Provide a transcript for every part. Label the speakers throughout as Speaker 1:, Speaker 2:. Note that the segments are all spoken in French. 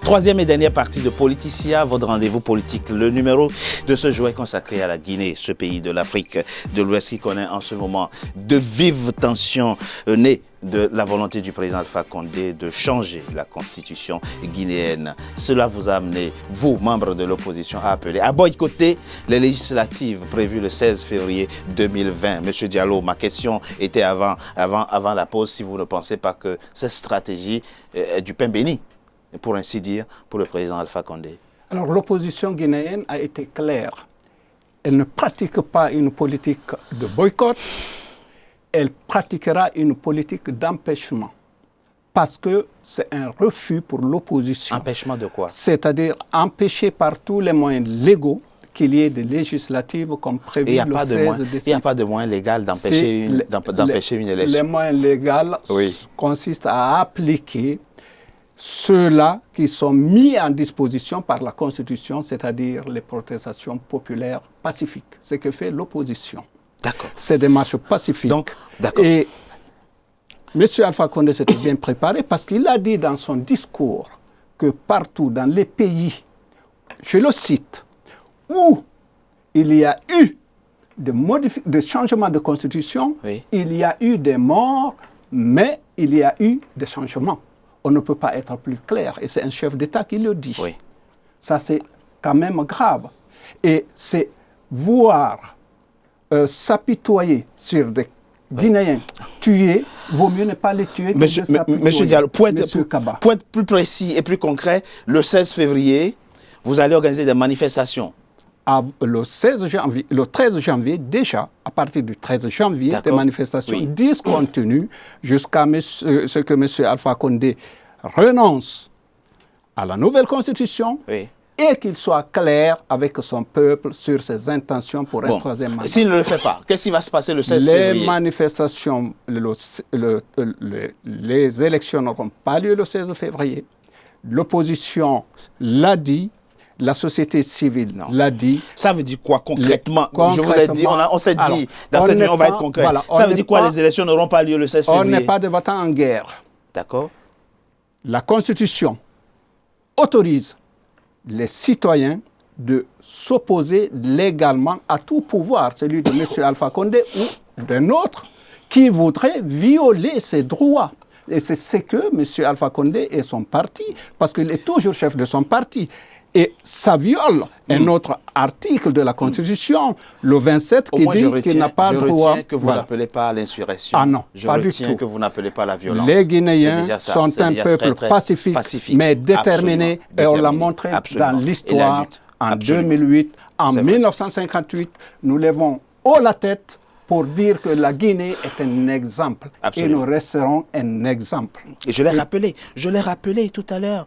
Speaker 1: Troisième et dernière partie de Politicia, votre rendez-vous politique. Le numéro de ce jour est consacré à la Guinée, ce pays de l'Afrique de l'Ouest qui connaît en ce moment de vives tensions nées de la volonté du président Alpha Condé de changer la constitution guinéenne. Cela vous a amené, vous, membres de l'opposition, à boycotter les législatives prévues le 16 février 2020. Monsieur Diallo, ma question était avant la pause, si vous ne pensez pas que cette stratégie est du pain béni, pour ainsi dire, pour le président Alpha Condé.
Speaker 2: Alors l'opposition guinéenne a été claire. Elle ne pratique pas une politique de boycott, elle pratiquera une politique d'empêchement. Parce que c'est un refus pour l'opposition.
Speaker 1: Empêchement de quoi?
Speaker 2: C'est-à-dire empêcher par tous les moyens légaux qu'il y ait des législatives comme prévu le 16 décembre.
Speaker 1: Il n'y a pas de moyen légal d'empêcher une élection.
Speaker 2: Les moyens légaux consistent à appliquer ceux-là qui sont mis en disposition par la Constitution, c'est-à-dire les protestations populaires pacifiques, ce que fait l'opposition.
Speaker 1: D'accord.
Speaker 2: C'est des marches pacifiques.
Speaker 1: Donc, d'accord.
Speaker 2: Et M. Alpha Condé s'était bien préparé parce qu'il a dit dans son discours que partout dans les pays, je le cite, où il y a eu des changements de constitution, il y a eu des morts, mais il y a eu des changements. On ne peut pas être plus clair. Et c'est un chef d'État qui le dit. Oui. Ça, c'est quand même grave. Et c'est voir s'apitoyer sur des Guinéens tués, vaut mieux ne pas les tuer que de s'apitoyer.
Speaker 1: Monsieur Diallo, pour être plus précis et plus concret, le 16 février, vous allez organiser des manifestations.
Speaker 2: Le 13 janvier, déjà, à partir du 13 janvier, des manifestations discontinues jusqu'à ce que M. Alpha Condé renonce à la nouvelle constitution et qu'il soit clair avec son peuple sur ses intentions pour un troisième mandat.
Speaker 1: S'il ne le fait pas, qu'est-ce qui va se passer le 16 février?
Speaker 2: Les manifestations, les élections n'auront pas lieu le 16 février. L'opposition l'a dit. La société civile l'a dit.
Speaker 1: Ça veut dire quoi concrètement? Je vous ai dit, on s'est dit, dans cette nuit, on va être concret. Voilà, ça veut dire quoi, les élections n'auront pas lieu le 16 février?
Speaker 2: On n'est pas de votants en guerre.
Speaker 1: D'accord.
Speaker 2: La Constitution autorise les citoyens de s'opposer légalement à tout pouvoir, celui de M. Alpha Condé ou d'un autre, qui voudrait violer ses droits. Et c'est ce que M. Alpha Condé et son parti, parce qu'il est toujours chef de son parti. Et ça viole un autre article de la Constitution, le 27, qui dit qu'il n'a pas le droit...
Speaker 1: Je retiens que vous n'appelez pas à l'insurrection.
Speaker 2: Ah non,
Speaker 1: pas du tout. Je retiens que vous n'appelez pas à la violence.
Speaker 2: Les Guinéens sont un peuple pacifique, mais déterminé. Et on l'a montré dans l'histoire, en 2008, en 1958. Nous levons haut la tête pour dire que la Guinée est un exemple. Absolument. Et nous resterons un exemple.
Speaker 1: Et je l'ai rappelé tout à l'heure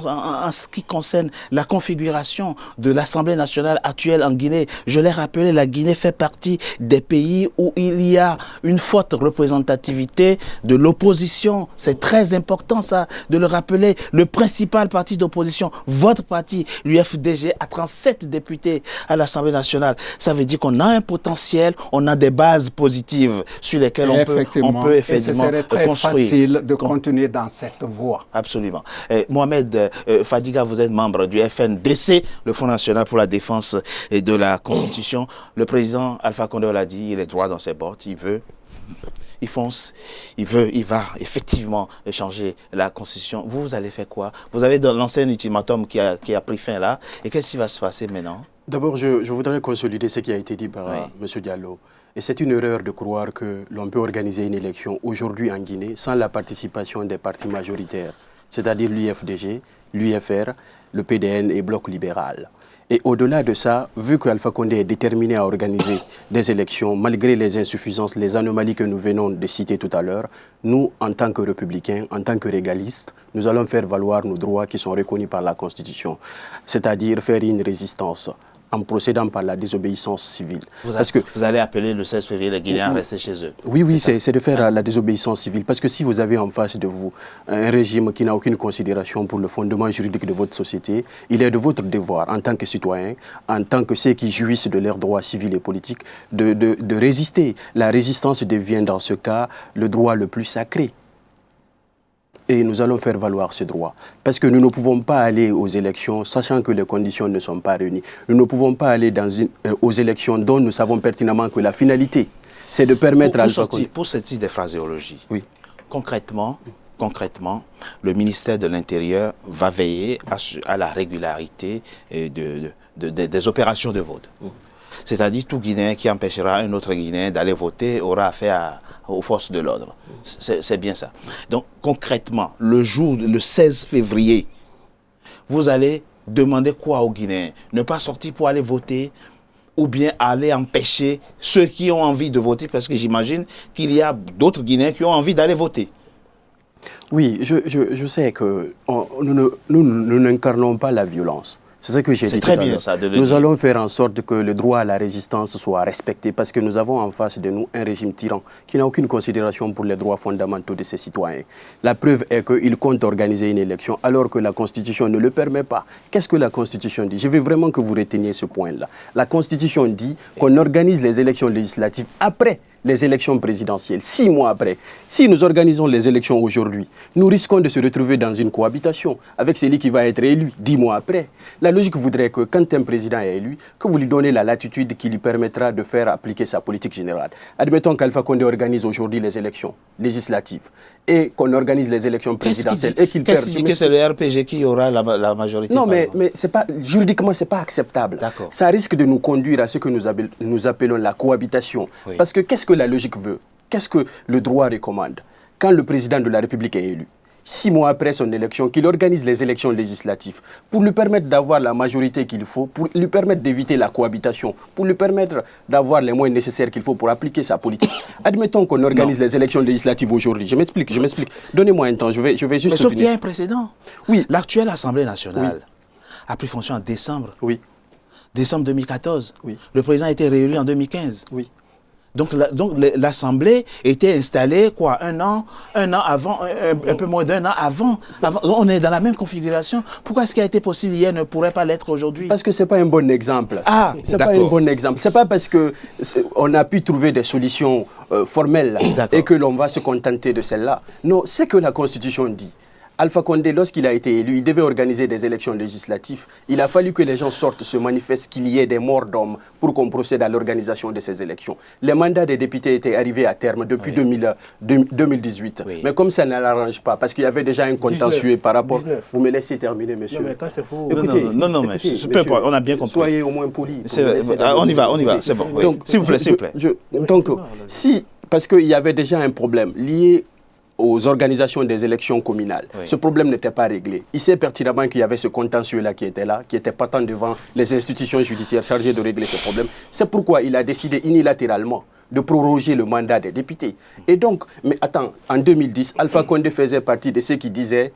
Speaker 1: en ce qui concerne la configuration de l'Assemblée nationale actuelle en Guinée. Je l'ai rappelé, la Guinée fait partie des pays où il y a une forte représentativité de l'opposition. C'est très important ça, de le rappeler. Le principal parti d'opposition, votre parti, l'UFDG, a 37 députés à l'Assemblée nationale. Ça veut dire qu'on a un potentiel, on a des bases positives sur lesquelles on peut effectivement construire.
Speaker 2: Et ce serait très facile de continuer dans cette voie.
Speaker 1: Absolument. Mohamed Fadiga, vous êtes membre du FNDC, le Front National pour la Défense de la Constitution. Le président Alpha Condé l'a dit, il est droit dans ses bottes, il veut, il fonce, il va effectivement changer la Constitution. Vous allez faire quoi? Vous avez lancé un ultimatum qui a pris fin là, et qu'est-ce qui va se passer maintenant?
Speaker 3: D'abord, je voudrais consolider ce qui a été dit par M. Diallo. Et c'est une erreur de croire que l'on peut organiser une élection aujourd'hui en Guinée sans la participation des partis majoritaires, c'est-à-dire l'UFDG, l'UFR, le PDN et Bloc libéral. Et au-delà de ça, vu qu'Alpha Condé est déterminé à organiser des élections, malgré les insuffisances, les anomalies que nous venons de citer tout à l'heure, nous, en tant que républicains, en tant que régalistes, nous allons faire valoir nos droits qui sont reconnus par la Constitution, c'est-à-dire faire une résistance en procédant par la désobéissance civile.
Speaker 1: Vous allez appeler le 16 février les Guinéens à rester chez eux.
Speaker 3: Oui, c'est de faire la désobéissance civile. Parce que si vous avez en face de vous un régime qui n'a aucune considération pour le fondement juridique de votre société, il est de votre devoir, en tant que citoyen, en tant que ceux qui jouissent de leurs droits civils et politiques, de résister. La résistance devient dans ce cas le droit le plus sacré. et nous allons faire valoir ce droit. Parce que nous ne pouvons pas aller aux élections sachant que les conditions ne sont pas réunies. Nous ne pouvons pas aller aux élections dont nous savons pertinemment que la finalité, c'est de permettre à Alpha Condé...
Speaker 1: Pour sortir des phraséologies,
Speaker 3: oui.
Speaker 1: Concrètement, le ministère de l'Intérieur va veiller à la régularité des opérations de vote. C'est-à-dire tout Guinéen qui empêchera un autre Guinéen d'aller voter aura affaire aux forces de l'ordre. C'est bien ça. Donc concrètement, le 16 février, vous allez demander quoi aux Guinéens? Ne pas sortir pour aller voter ou bien aller empêcher ceux qui ont envie de voter, parce que j'imagine qu'il y a d'autres Guinéens qui ont envie d'aller voter.
Speaker 3: Oui, je sais que nous n'incarnons pas la violence. C'est ce que j'ai dit tout à l'heure. Nous allons faire en sorte que le droit à la résistance soit respecté parce que nous avons en face de nous un régime tyran qui n'a aucune considération pour les droits fondamentaux de ses citoyens. La preuve est qu'il compte organiser une élection alors que la Constitution ne le permet pas. Qu'est-ce que la Constitution dit? Je veux vraiment que vous reteniez ce point-là. La Constitution dit qu'on organise les élections législatives après les élections présidentielles, 6 mois après. Si nous organisons les élections aujourd'hui, nous risquons de se retrouver dans une cohabitation avec celui qui va être élu 10 mois après. La logique voudrait que quand un président est élu, que vous lui donnez la latitude qui lui permettra de faire appliquer sa politique générale. Admettons qu'Alpha Condé organise aujourd'hui les élections législatives et qu'on organise les élections présidentielles et qu'il perd.
Speaker 1: Qu'est-ce qui dit que c'est le RPG qui aura la majorité?
Speaker 3: Non, mais c'est pas, juridiquement, ce n'est pas acceptable. Ça risque de nous conduire à ce que nous appelons la cohabitation. Oui. Parce que qu'est-ce que la logique veut? Qu'est-ce que le droit recommande? Quand le président de la République est élu, 6 mois après son élection, qu'il organise les élections législatives pour lui permettre d'avoir la majorité qu'il faut, pour lui permettre d'éviter la cohabitation, pour lui permettre d'avoir les moyens nécessaires qu'il faut pour appliquer sa politique. Admettons qu'on organise les élections législatives aujourd'hui. Je m'explique. Donnez-moi un temps, je vais juste
Speaker 1: Mais sauf qu'il y a un précédent.
Speaker 3: Oui.
Speaker 1: L'actuelle Assemblée nationale a pris fonction en décembre.
Speaker 3: Oui.
Speaker 1: Décembre 2014.
Speaker 3: Oui.
Speaker 1: Le président a été réélu en 2015.
Speaker 3: Oui.
Speaker 1: Donc l'Assemblée était installée un an avant, un peu moins d'1 an avant. On est dans la même configuration. Pourquoi ce qui a été possible hier ne pourrait pas l'être aujourd'hui?
Speaker 3: Parce que ce n'est pas un bon exemple.
Speaker 1: Ah,
Speaker 3: c'est pas un bon exemple. Ce n'est pas parce qu'on a pu trouver des solutions formelles et que l'on va se contenter de celles-là. Non, c'est que la Constitution dit. Alpha Condé, lorsqu'il a été élu, il devait organiser des élections législatives. Il a fallu que les gens sortent, se manifestent, qu'il y ait des morts d'hommes pour qu'on procède à l'organisation de ces élections. Les mandats des députés étaient arrivés à terme depuis 2018. Oui. Mais comme ça ne l'arrange pas, parce qu'il y avait déjà un contentieux par rapport... 19. Vous me laissez terminer, monsieur.
Speaker 2: Non, mais attends, c'est faux.
Speaker 1: Écoutez, non, mais peu importe, on a bien compris.
Speaker 3: Soyez au moins poli.
Speaker 1: On y va, c'est bon. Oui. S'il vous plaît.
Speaker 3: Donc, parce qu'il y avait déjà un problème lié aux organisations des élections communales. Oui. Ce problème n'était pas réglé. Il sait pertinemment qu'il y avait ce contentieux-là, qui était patent devant les institutions judiciaires chargées de régler ce problème. C'est pourquoi il a décidé unilatéralement de proroger le mandat des députés. Et donc, mais attends, en 2010, Alpha Condé faisait partie de ceux qui disaient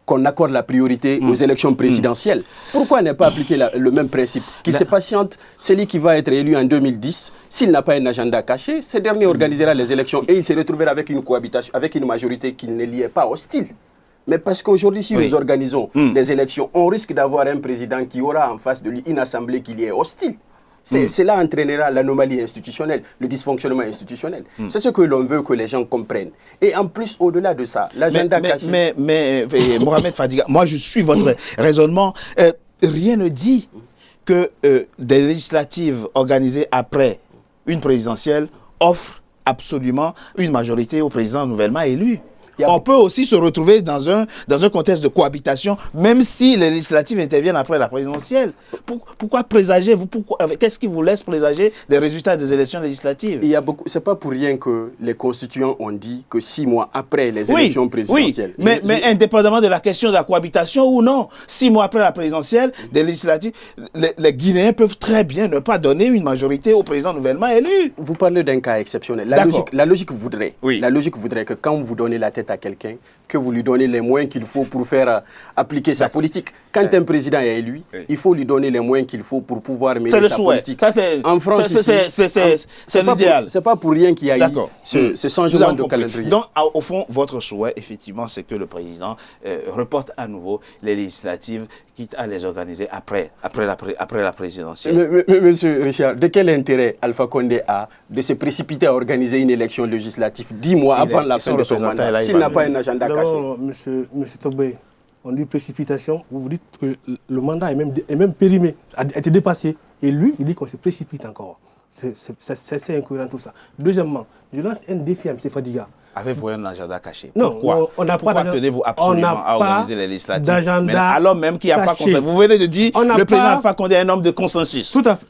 Speaker 3: qu'on accorde la priorité aux élections présidentielles. Pourquoi ne pas appliquer le même principe? Qu'il se patiente, celui qui va être élu en 2010, s'il n'a pas un agenda caché, ce dernier organisera les élections et il se retrouvera avec une cohabitation, avec une majorité qui ne lui est pas hostile. Mais parce qu'aujourd'hui, si nous organisons les élections, on risque d'avoir un président qui aura en face de lui une assemblée qui lui est hostile. Cela entraînera l'anomalie institutionnelle, le dysfonctionnement institutionnel. C'est ce que l'on veut que les gens comprennent. Et en plus, au-delà de ça, l'agenda caché...
Speaker 1: Mais Mohamed Fadiga, moi je suis votre raisonnement. Rien ne dit que des législatives organisées après une présidentielle offrent absolument une majorité au président nouvellement élu. On peut aussi se retrouver dans un contexte de cohabitation, même si les législatives interviennent après la présidentielle. Pourquoi présager qu'est-ce qui vous laisse présager des résultats des élections législatives?
Speaker 3: C'est pas pour rien que les constituants ont dit que 6 mois après les élections présidentielles.
Speaker 1: Oui, mais indépendamment de la question de la cohabitation ou non, 6 mois après la présidentielle, des législatives, les Guinéens peuvent très bien ne pas donner une majorité au président nouvellement élu.
Speaker 3: Vous parlez d'un cas exceptionnel. La logique voudrait que quand vous donnez la tête à quelqu'un, que vous lui donnez les moyens qu'il faut pour faire appliquer sa politique. Quand un président est élu, il faut lui donner les moyens qu'il faut pour pouvoir mener sa politique.
Speaker 1: En France, c'est l'idéal.
Speaker 3: C'est pas pour rien qu'il y a eu ce changement de calendrier.
Speaker 1: Donc, au fond, votre souhait, effectivement, c'est que le président reporte à nouveau les législatives, quitte à les organiser après la présidentielle.
Speaker 3: Mais monsieur Richard, de quel intérêt Alpha Condé a de se précipiter à organiser une élection législative 10 mois avant la fin de son mandat? qu'il n'a pas un agenda caché.
Speaker 4: Non, monsieur Togbé, on dit précipitation, vous dites que le mandat est même périmé, a été dépassé. Et lui, il dit qu'on se précipite encore. C'est incohérent tout ça. Deuxièmement, je lance un défi à M. Fadiga.
Speaker 1: Avez-vous un agenda caché?
Speaker 4: Non,
Speaker 1: pourquoi pourquoi tenez-vous absolument à organiser les législatives alors même qu'il n'y a pas de consensus? Vous venez de dire que le président Alpha Condé est un homme de consensus.
Speaker 4: Tout à fait.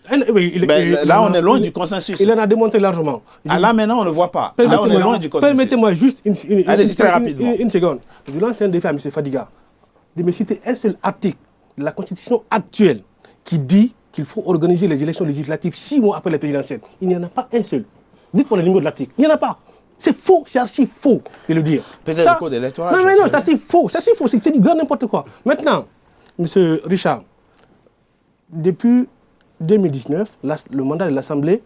Speaker 1: Là, on est loin du consensus.
Speaker 4: Il en a démontré largement.
Speaker 1: Là, maintenant, on ne le voit pas. Là, on est loin du consensus.
Speaker 4: Permettez-moi juste une
Speaker 1: seconde.
Speaker 4: Je lance un défi à M. Fadiga de me citer un seul article de la Constitution actuelle qui dit qu'il faut organiser les élections législatives 6 mois après les présidentielles. Il n'y en a pas un seul. Dites-moi le numéro de l'article. Il n'y en a pas. C'est faux, c'est archi faux de le dire.
Speaker 1: Peut-être le code électoral.
Speaker 4: Non, c'est archi faux, c'est du grand n'importe quoi. Maintenant, M. Richard, depuis 2019, le mandat de l'Assemblée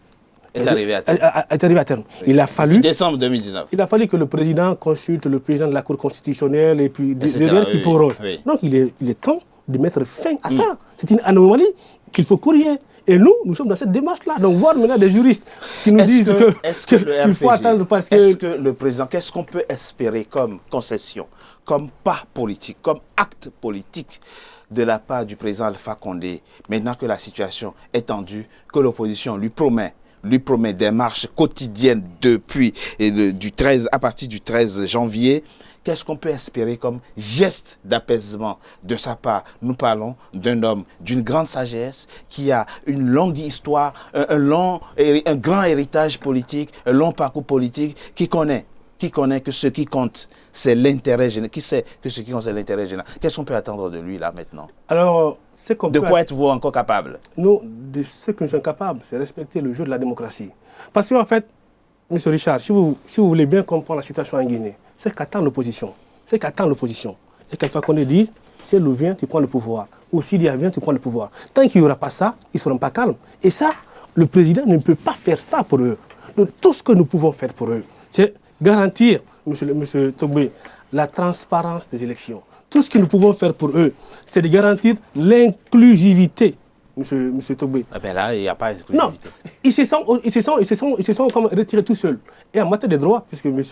Speaker 1: est arrivé à
Speaker 4: terme. Il a fallu...
Speaker 1: Décembre 2019.
Speaker 4: Il a fallu que le président consulte le président de la Cour constitutionnelle et puis derrière qui proroge. Donc il est temps de mettre fin à ça. C'est une anomalie qu'il faut corriger. Et nous sommes dans cette démarche-là. Donc, voir maintenant des juristes qui nous disent qu'il faut attendre parce que...
Speaker 1: Est-ce que le président, qu'est-ce qu'on peut espérer comme concession, comme pas politique, comme acte politique de la part du président Alpha Condé, maintenant que la situation est tendue, que l'opposition lui promet des marches quotidiennes à partir du 13 janvier? Qu'est-ce qu'on peut espérer comme geste d'apaisement de sa part? Nous parlons d'un homme d'une grande sagesse qui a une longue histoire, un grand héritage politique, un long parcours politique, qui connaît que ce qui compte, c'est l'intérêt général. Qui sait que ce qui compte, c'est l'intérêt général. Qu'est-ce qu'on peut attendre de lui, là, maintenant?
Speaker 4: Alors,
Speaker 1: de quoi êtes-vous encore capable?
Speaker 4: Nous, de ce que nous sommes capables, c'est respecter le jeu de la démocratie. Parce qu'en fait, M. Richard, si vous voulez bien comprendre la situation en Guinée, c'est qu'attend l'opposition. Et qu'Alpha Condé dit, si elle vient, tu prends le pouvoir. Ou s'il y a vient, tu prends le pouvoir. Tant qu'il n'y aura pas ça, ils ne seront pas calmes. Et ça, le président ne peut pas faire ça pour eux. Donc, tout ce que nous pouvons faire pour eux, c'est garantir, M. Togbé, la transparence des élections. Tout ce que nous pouvons faire pour eux, c'est de garantir l'inclusivité. Monsieur Togbé.
Speaker 1: Ah ben là, il n'y a pas d'inclusivité.
Speaker 4: Non, ils se sont comme retirés tout seuls. Et en matière de droits, puisque M.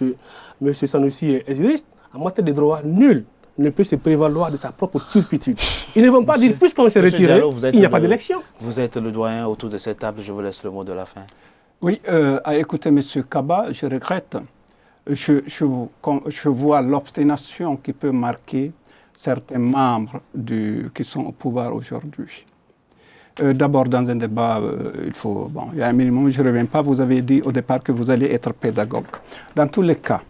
Speaker 4: Sanoussi est juriste, en matière de droits, nul ne peut se prévaloir de sa propre turpitude. Ils ne vont pas dire, puisqu'on s'est retiré, Diallo, il n'y a pas d'élection.
Speaker 1: Vous êtes le doyen autour de cette table, je vous laisse le mot de la fin.
Speaker 2: Oui, à écouter M. Kaba, je regrette. Je vois l'obstination qui peut marquer certains membres qui sont au pouvoir aujourd'hui. D'abord, dans un débat, il y a un minimum, je ne reviens pas, vous avez dit au départ que vous allez être pédagogue. Dans tous les cas,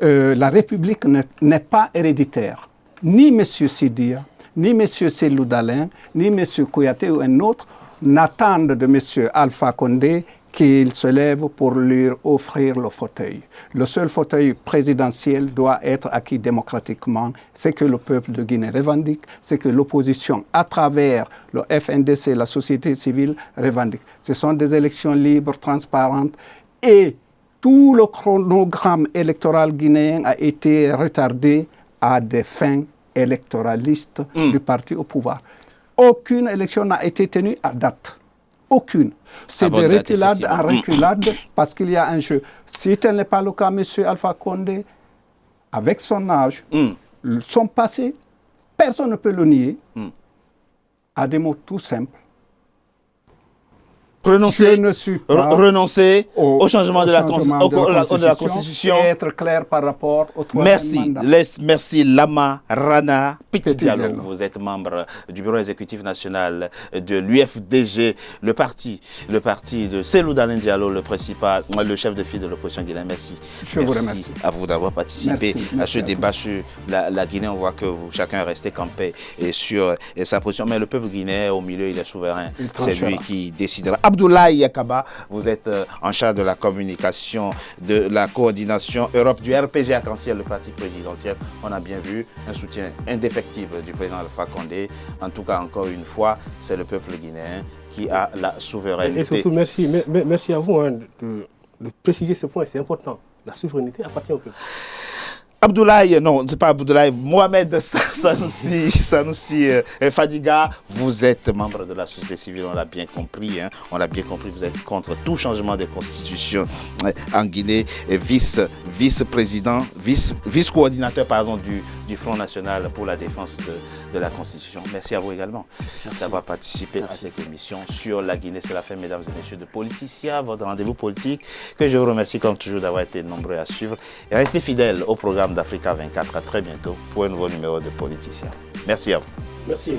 Speaker 2: la République n'est pas héréditaire. Ni M. Sidia, ni M. Cellou Dalein, ni M. Kouyaté ou un autre n'attendent de M. Alpha Condé qu'il se lève pour lui offrir le fauteuil. Le seul fauteuil présidentiel doit être acquis démocratiquement. C'est que le peuple de Guinée revendique, c'est que l'opposition, à travers le FNDC, la société civile, revendique. Ce sont des élections libres, transparentes, et tout le chronogramme électoral guinéen a été retardé à des fins électoralistes du parti au pouvoir. Aucune élection n'a été tenue à date. Aucune. C'est de reculade en reculade parce qu'il y a un jeu. Si tel n'est pas le cas, M. Alpha Condé, avec son âge, son passé, personne ne peut le nier, à des mots tout simples.
Speaker 1: Renoncer au changement de la Constitution.
Speaker 2: Et être clair par rapport au troisième mandat.
Speaker 1: Merci Lama Rana Petit Diallo. Vous êtes membre du bureau exécutif national de l'UFDG, le parti de Cellou Dalein Diallo, le chef de file de l'opposition guinéenne. Merci.
Speaker 2: Je vous remercie.
Speaker 1: À vous d'avoir participé à ce débat sur la Guinée. On voit que chacun est resté campé sur sa position. Mais le peuple guinéen, au milieu, il est souverain. C'est lui qui décidera. Abdoulaye Yakaba, vous êtes en charge de la communication, de la coordination Europe du RPG Arc-en-Ciel, le parti présidentiel. On a bien vu un soutien indéfectible du président Alpha Condé. En tout cas, encore une fois, c'est le peuple guinéen qui a la souveraineté.
Speaker 4: Et surtout, merci à vous de préciser ce point, c'est important. La souveraineté appartient au peuple.
Speaker 1: Abdoulaye, non, c'est pas Abdoulaye, Mohamed Sanoussi Fadiga, vous êtes membre de la société civile, on l'a bien compris, vous êtes contre tout changement de constitution en Guinée, et vice vice-coordinateur du Front National pour la défense de la Constitution. Merci à vous également d'avoir participé à cette émission sur la Guinée. C'est la fin, mesdames et messieurs, de Politicia, votre rendez-vous politique, que je vous remercie comme toujours d'avoir été nombreux à suivre. Et restez fidèles au programme d'Africa 24. À très bientôt pour un nouveau numéro de Politicia. Merci à vous.
Speaker 4: Merci.